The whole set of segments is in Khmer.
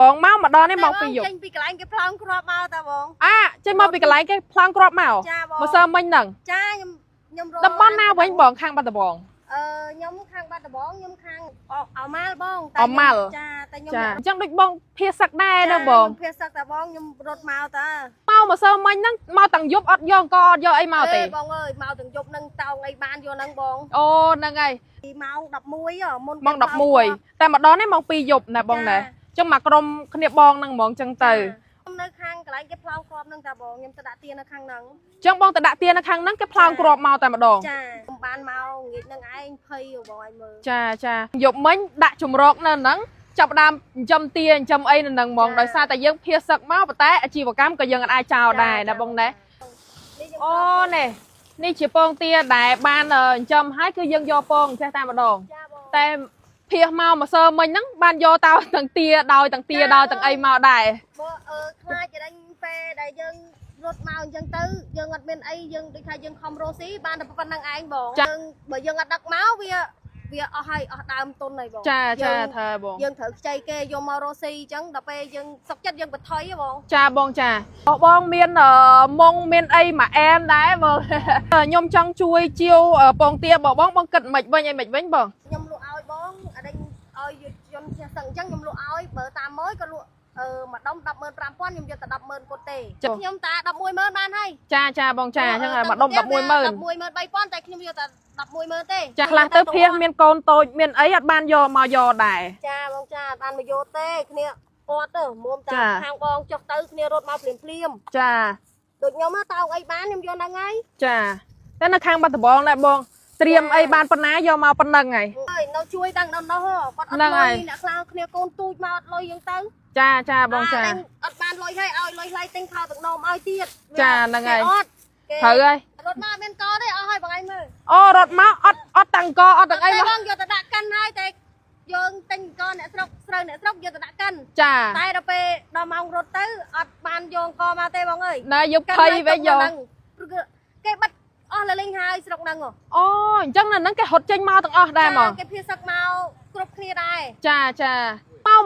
បងមកម្ដងនេះមកពីយប់ចេញពីកន្លែងគេប្លង់គ្រាប់មកតាបងចេញមកពីកន្លែងគេប្លង់គ្រាប់មកមកសើមិញហ្នឹងចាខ្ញុំរកតំបន់ណាវិញបងខាងបាត់ដំបងខ្ញុំខាងបាត់ដំបងខ្ញុំខាងអម៉ាល់បងអម៉ាល់ចាតែខ្ញុំចាអញ្ចឹងដូចបងភាសឹកដែរណាបងភាសឹកតាបងខ្ញុំរត់មកតាមកសើមិញហ្នឹងមកទាំងយប់អត់យកអង្គអត់យកអីមកទេបងអើយមកទាំងយប់ហ្នឹងតោងអីបានយកហ្នឹងបងអូហ្នឹងហើយម៉ោង11មុនម៉ោង11តែម្ដងនេះម៉ោង2យប់ណាបងណាចឹងមកក្រុមគ្នាបងហ្នឹងហ្មងចឹងទៅខ្ញុំនៅខាងកន្លែងគេប្លង់គ្រាប់ហ្នឹងតាបងខ្ញុំទៅដាក់ទៀននៅខាងហ្នឹងចឹងបងទៅដាក់ទៀននៅខាងហ្នឹងគេប្លង់គ្រាប់មកតែម្ដងចាខ្ញុំបានមកងាកនឹងឯងភ័យបងឲ្យមើលចាយប់មិញដាក់ជំរកនៅហ្នឹងចាប់ដើមចិញ្ចឹមទាចិញ្ចឹមអីនៅហ្នឹងហ្មងដោយសារតែយើងភាសឹកមកប៉ុន្តែអាជីវកម្មក៏យើងអាចចោលដែរណាបងណាអូនេះជាពងទាដែលបានចិញ្ចឹមហើយគឺយើងយកពងចេះតែម្ដងតែភៀសមកសើមិញហ្នឹងបានយកតោទាំងទាដោយទាំងទាដោយទាំងអីមកដែរខ្លាចតែពេលដែលយើងរត់មកអញ្ចឹងទៅយើងអត់មានអីយើងដូចថាយើងខំរស់ស៊ីបានតែប៉ុណ្្នឹងឯងបងបើយើងអត់ដឹកមកវាអស់ហើយអស់ដើមទុនហើយបងចាថាបងយើងត្រូវខ្ចីគេយកមករស់ស៊ីអញ្ចឹងដល់ពេលយើងសុកចិត្តយើងបន្ថយហ៎បងចាបងចាបងមានមុងមានអីមួយអែនដែរបងខ្ញុំចង់ជួយជាវពងទាបងគិតមិនវិញអីមិនវិញបងខ្ញុំលក់ឲ្យបងអានេះឲ្យយន្តផ្ទះសឹងអញ្ចឹងខ្ញុំលក់ឲ្យបើតាមម៉ឺក៏លក់មួយដុំ 105,000 ខ្ញុំយកតែ 100000 គាត់ទេខ្ញុំតា 110,000 បានហើយចាបងចាអញ្ចឹងមួយដុំ 110,000 តែខ្ញុំយកតែ 110,000 ទេចាខ្លះទៅភៀសមានកូនតូចមានអីអត់បានយកមកយកដែរចាបងចាអត់បានមកយកទេគ្នាអត់ទៅមុំតាខាងបងចុះទៅគ្នារត់មកភ្លាមចាដូចខ្ញុំតោងអីបានខ្ញុំយកហ្នឹងហើយចាតែនៅខាងបាត់ដំបងដែរបងត្រៀមអីបានប៉ុណ្ណាយកមកប៉ុណ្ណឹងហើយនៅជួយតាំងដល់នោះគាត់អត់លុយអ្នកខ្លះគ្នាកូនទូចមកអត់លុយយើងទៅចាបងចាអត់បានលុយហើយឲ្យលុយថ្លៃទិញខោទឹកនោមឲ្យទៀតចាហ្នឹងហើយត្រូវហើយរត់មកមានកទេអស់ហើយបងឯងមើលអូរត់មកអត់តាំងកអត់ទាំងអីមកបងយកទៅដាក់កិនហើយតែយើងទិញកអ្នកស្រុកស្រូវអ្នកស្រុកយកទៅដាក់កិនចាតែដល់ពេលដល់ម៉ោងរត់ទៅអត់បានយកកមកទេបងអើយណែយកភ័យវិញយកគេបិទអស់លលីងហើយស្រុកហ្នឹងអូអញ្ចឹងនៅហ្នឹងគេរត់ចេញមកទាំងអស់ដែរហ្មងគេភៀសឹកមកគ្រប់គ្នាដែរចា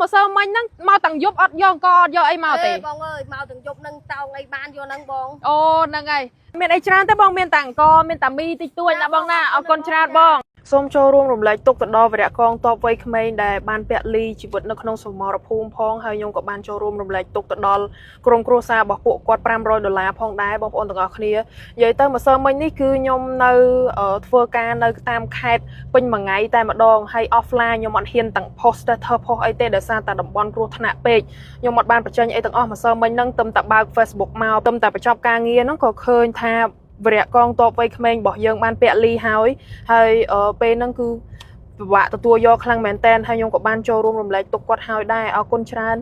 មកសើមិញហ្នឹងមកទាំងយប់អត់យកអង្គអត់យកអីមកទេបងអើយមកទាំងយប់ហ្នឹងតោងអីបានយកហ្នឹងបងអូហ្នឹងហើយមានអីច្រើនទេបងមានតែអង្គមានតែមីតិចតួចណាបងណាអរគុណច្រើនបងសូមចូលរួមរំលែកទុកទៅដល់វីរៈកងទ័ពវ័យក្មេងដែលបានពលីជីវិតនៅក្នុងសមរភូមិផងហើយខ្ញុំក៏បានចូលរួមរំលែកទុកទៅដល់ក្រុមគ្រួសាររបស់ពួកគាត់$500ផងដែរបងប្អូនទាំងអស់គ្នានិយាយទៅម្សិលមិញនេះគឺខ្ញុំនៅធ្វើការនៅតាមខេត្តពេញមួយថ្ងៃតែម្ដងហើយ offline ខ្ញុំអត់ហ៊ានទាំង post ទៅធ្វើ post អីទេដោយសារតែតំបន់គ្រោះថ្នាក់ពេកខ្ញុំអត់បានបញ្ចេញអីទាំងអស់ម្សិលមិញហ្នឹងទឹមតែបើក Facebook មកទឹមតែបញ្ចប់ការងារហ្នឹងក៏ឃើញថាវរៈកងទ័ពវ័យក្មេងរបស់យើងបានពលីហើយពេលហ្នឹងគឺពិបាកទទួលយកខ្លាំងមែនតើហើយខ្ញុំក៏បានចូលរួមរំលែកទុកគាត់ហើយដែរអរគុណច្រើន